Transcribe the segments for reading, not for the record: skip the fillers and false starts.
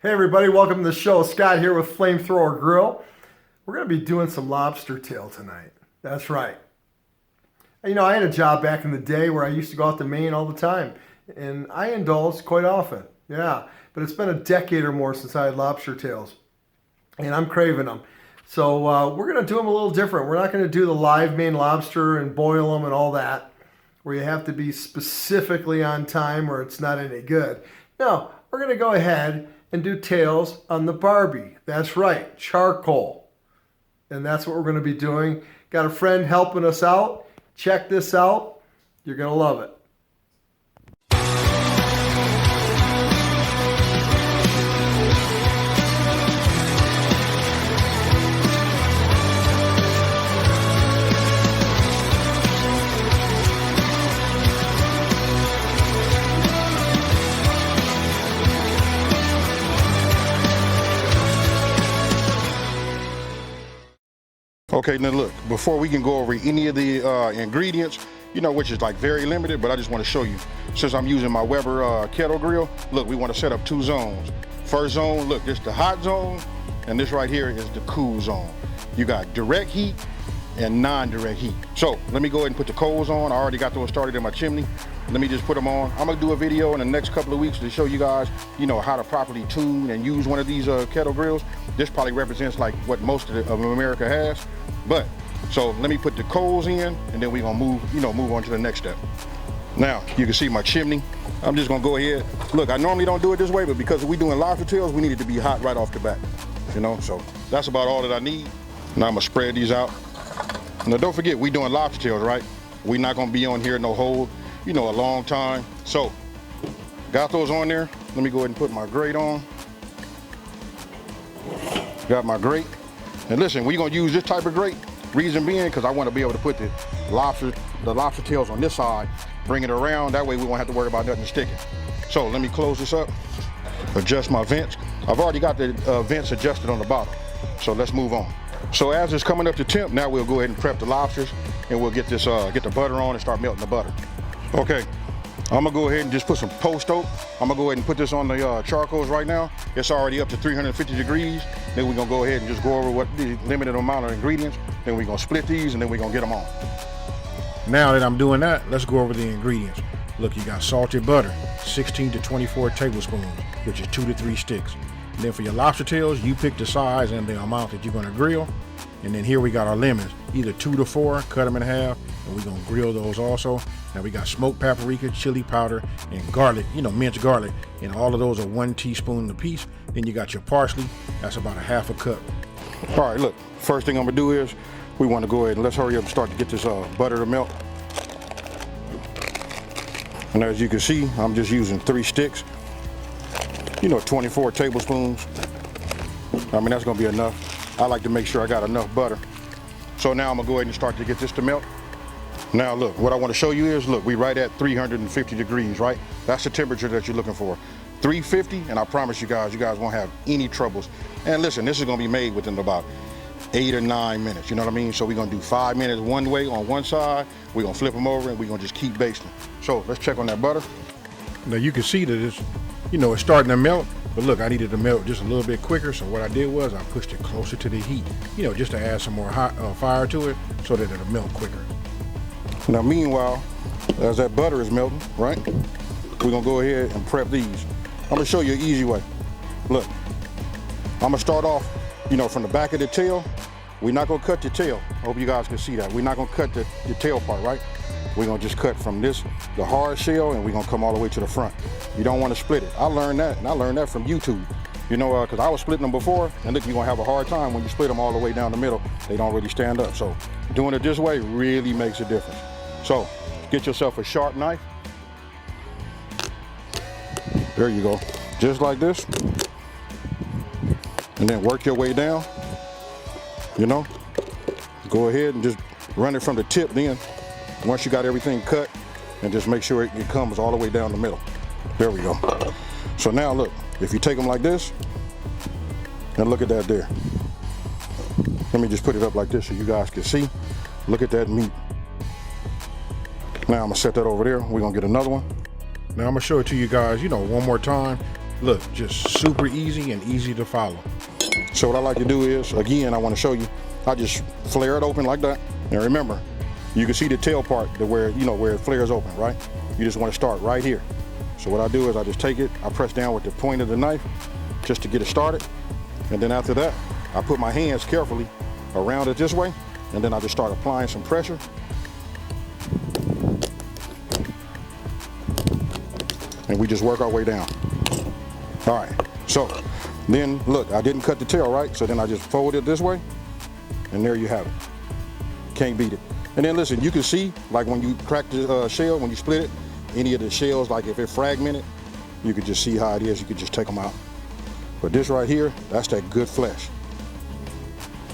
Hey everybody, welcome to the show. Scott here with Flamethrower Grill. We're going to be doing some lobster tail tonight. That's right. You know, I had a job back in the day where I used to go out to Maine all the time, and I indulged quite often. Yeah, but it's been a decade or more since I had lobster tails, and I'm craving them. So we're going to do them a little different. We're not going to do the live Maine lobster and boil them and all that, where you have to be specifically on time or it's not any good. No, we're going to go ahead and do tails on the Barbie. That's right, charcoal. And that's what we're going to be doing. Got a friend helping us out. Check this out. You're going to love it. Okay, now look, before we can go over any of the ingredients, you know, which is like very limited, but I just want to show you. Since I'm using my Weber kettle grill, look, we want to set up two zones. First zone, look, this is the hot zone, and this right here is the cool zone. You got direct heat and non-direct heat. So let me go ahead and put the coals on. I already got those started in my chimney. Let me just put them on. I'm gonna do a video in the next couple of weeks to show you guys, you know, how to properly tune and use one of these kettle grills. This probably represents like what most of America has. But, so let me put the coals in and then we're gonna move on to the next step. Now, you can see my chimney. I'm just gonna go ahead. Look, I normally don't do it this way, but because we're doing lobster tails, we need it to be hot right off the bat. You know, so that's about all that I need. Now I'm gonna spread these out. Now don't forget, we doing lobster tails, right? We're not gonna be on here no whole, you know, a long time. So, got those on there. Let me go ahead and put my grate on. Got my grate. And listen, we're gonna use this type of grate. Reason being, because I want to be able to put the lobster tails on this side, bring it around. That way we won't have to worry about nothing sticking. So let me close this up, adjust my vents. I've already got the vents adjusted on the bottom. So let's move on. So as it's coming up to temp, now we'll go ahead and prep the lobsters and we'll get this, get the butter on and start melting the butter. Okay, I'm gonna go ahead and just put some post oak. I'm gonna go ahead and put this on the charcoals right now. It's already up to 350 degrees. Then we're gonna go ahead and just go over what the limited amount of ingredients. Then we're gonna split these and then we're gonna get them on. Now that I'm doing that, let's go over the ingredients. Look, you got salted butter, 16 to 24 tablespoons, which is 2 to 3 sticks. And then for your lobster tails, you pick the size and the amount that you're gonna grill. And then here we got our lemons, either 2 to 4, cut them in half, and we're gonna grill those also. Now we got smoked paprika, chili powder, and garlic, you know, minced garlic, and all of those are 1 teaspoon apiece. Then you got your parsley, that's about a half a cup. All right, look, first thing I'm gonna do is we wanna go ahead and let's hurry up and start to get this butter to melt. And as you can see, I'm just using 3 sticks, you know, 24 tablespoons. I mean, that's gonna be enough. I like to make sure I got enough butter. So now I'm gonna go ahead and start to get this to melt. Now look, what I wanna show you is, look, we right at 350 degrees, right? That's the temperature that you're looking for. 350, and I promise you guys won't have any troubles. And listen, this is gonna be made within about 8 or 9 minutes, you know what I mean? So we're gonna do 5 minutes one way on one side, we're gonna flip them over, and we're gonna just keep basting. So let's check on that butter. Now you can see that it's, you know, it's starting to melt, but look, I needed to melt just a little bit quicker. So what I did was I pushed it closer to the heat, you know, just to add some more hot fire to it so that it'll melt quicker. Now meanwhile, as that butter is melting, right? We're gonna go ahead and prep these. I'm gonna show you an easy way. Look, I'm gonna start off, you know, from the back of the tail. We're not gonna cut the tail. I hope you guys can see that. We're not gonna cut the tail part, right? We're gonna just cut from this, the hard shell, and we're gonna come all the way to the front. You don't wanna split it. I learned that, and I learned that from YouTube. You know, because I was splitting them before, and look, you're gonna have a hard time when you split them all the way down the middle. They don't really stand up. So doing it this way really makes a difference. So get yourself a sharp knife. There you go, just like this. And then work your way down, you know. Go ahead and just run it from the tip then. Once you got everything cut, and just make sure it comes all the way down the middle. There we go. So now look, if you take them like this, and look at that there. Let me just put it up like this so you guys can see. Look at that meat. Now I'm gonna set that over there. We're gonna get another one. Now I'm gonna show it to you guys, you know, one more time. Look, just super easy and easy to follow. So what I like to do is, again, I want to show you, I just flare it open like that. And remember, you can see the tail part where it flares open, right? You just want to start right here. So what I do is I just take it, I press down with the point of the knife just to get it started. And then after that, I put my hands carefully around it this way. And then I just start applying some pressure. And we just work our way down. All right, so then look, I didn't cut the tail, right? So then I just fold it this way, and there you have it. Can't beat it. And then listen, you can see, like when you crack the shell, when you split it, any of the shells, like if it fragmented, you could just see how it is. You could just take them out. But this right here, that's that good flesh.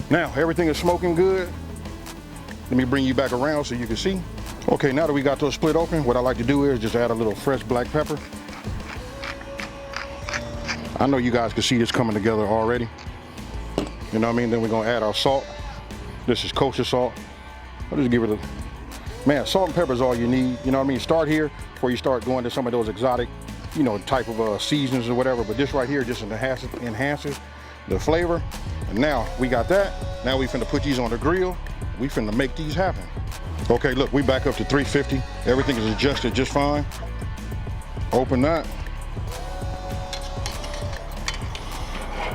Now, everything is smoking good. Let me bring you back around so you can see. Okay, now that we got those split open, what I like to do is just add a little fresh black pepper. I know you guys can see this coming together already. You know what I mean? Then we're gonna add our salt. This is kosher salt. I'll just give it a, man, salt and pepper is all you need. You know what I mean? Start here before you start going to some of those exotic, type of seasonings or whatever. But this right here just enhances the flavor. And now we got that. Now we finna put these on the grill. We finna make these happen. Okay, look, we back up to 350. Everything is adjusted just fine. Open that.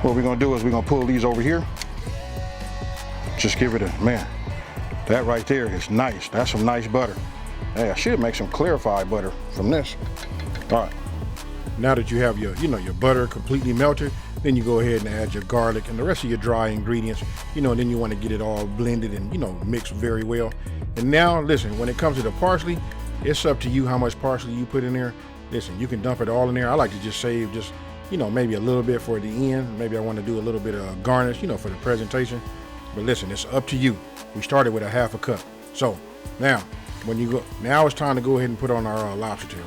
What we're gonna do is we're gonna pull these over here. Just give it a, man, that right there is nice. That's some nice butter. Hey, I should make some clarified butter from this. All right. Now that you have your, your butter completely melted, then you go ahead and add your garlic and the rest of your dry ingredients, and then you want to get it all blended and, mixed very well. And now, listen, when it comes to the parsley, it's up to you how much parsley you put in there. Listen, you can dump it all in there. I like to just save maybe a little bit for the end. Maybe I want to do a little bit of garnish, for the presentation. But listen, it's up to you. We started with a half a cup. So now, now it's time to go ahead and put on our lobster tail.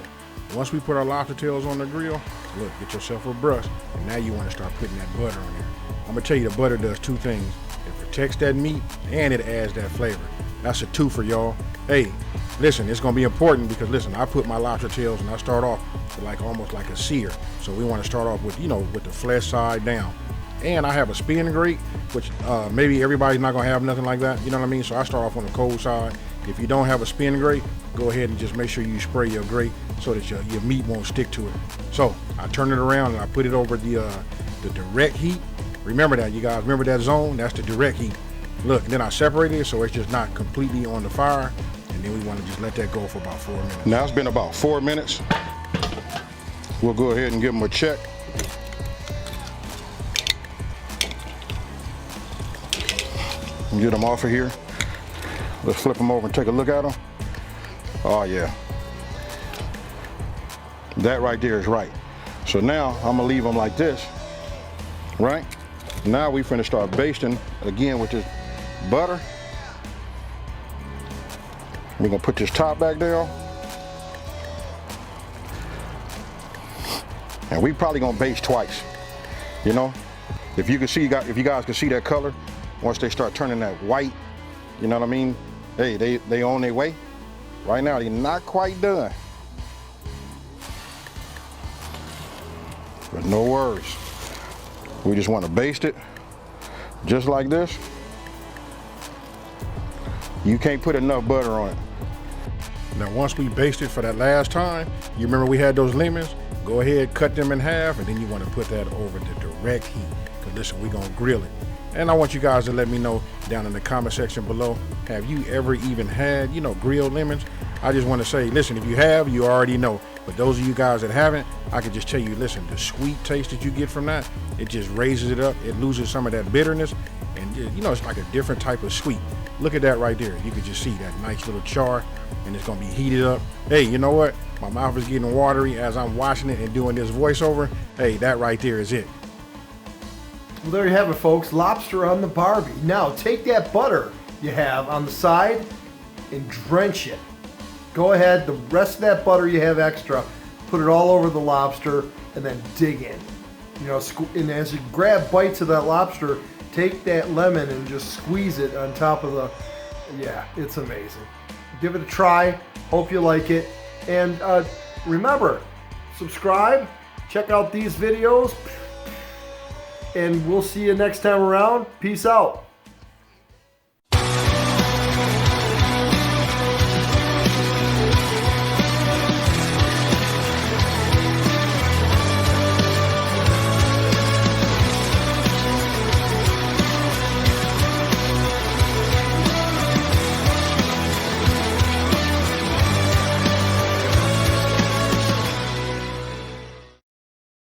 Once we put our lobster tails on the grill, look, get yourself a brush, and now you want to start putting that butter on there. I'm gonna tell you, the butter does two things. It protects that meat and it adds that flavor. That's a two for y'all. Hey, listen, it's gonna be important because listen, I put my lobster tails and I start off with almost like a sear. So we want to start off with, with the flesh side down. And I have a spin grate, which maybe everybody's not gonna have nothing like that. You know what I mean? So I start off on the cold side. If you don't have a spin grate, go ahead and just make sure you spray your grate so that your meat won't stick to it. So I turn it around and I put it over the direct heat. Remember that, you guys. Remember that zone? That's the direct heat. Look, then I separated it so it's just not completely on the fire. And then we want to just let that go for about 4 minutes. Now it's been about 4 minutes. We'll go ahead and give them a check. Get them off of here. Let's flip them over and take a look at them. Oh yeah. That right there is right. So now I'm gonna leave them like this, right? Now we finna start basting again with this butter. We're gonna put this top back down. And we probably gonna baste twice. If you guys can see that color, once they start turning that white, you know what I mean? Hey, they on their way. Right now, they're not quite done. But no worries. We just want to baste it just like this. You can't put enough butter on it. Now, once we baste it for that last time, you remember we had those lemons? Go ahead, cut them in half, and then you want to put that over the direct heat. Because listen, we're going to grill it. And I want you guys to let me know down in the comment section below, have you ever even had, grilled lemons? I just want to say, listen, if you have, you already know. But those of you guys that haven't, I can just tell you, listen, the sweet taste that you get from that, it just raises it up. It loses some of that bitterness. And, it's like a different type of sweet. Look at that right there. You can just see that nice little char, and it's going to be heated up. Hey, you know what? My mouth is getting watery as I'm watching it and doing this voiceover. Hey, that right there is it. Well, there you have it, folks. Lobster on the Barbie. Now, take that butter you have on the side and drench it. Go ahead, the rest of that butter you have extra, put it all over the lobster and then dig in. And as you grab bites of that lobster, take that lemon and just squeeze it on top of yeah, it's amazing. Give it a try. Hope you like it. And remember, subscribe. check out these videos, and we'll see you next time around. Peace out.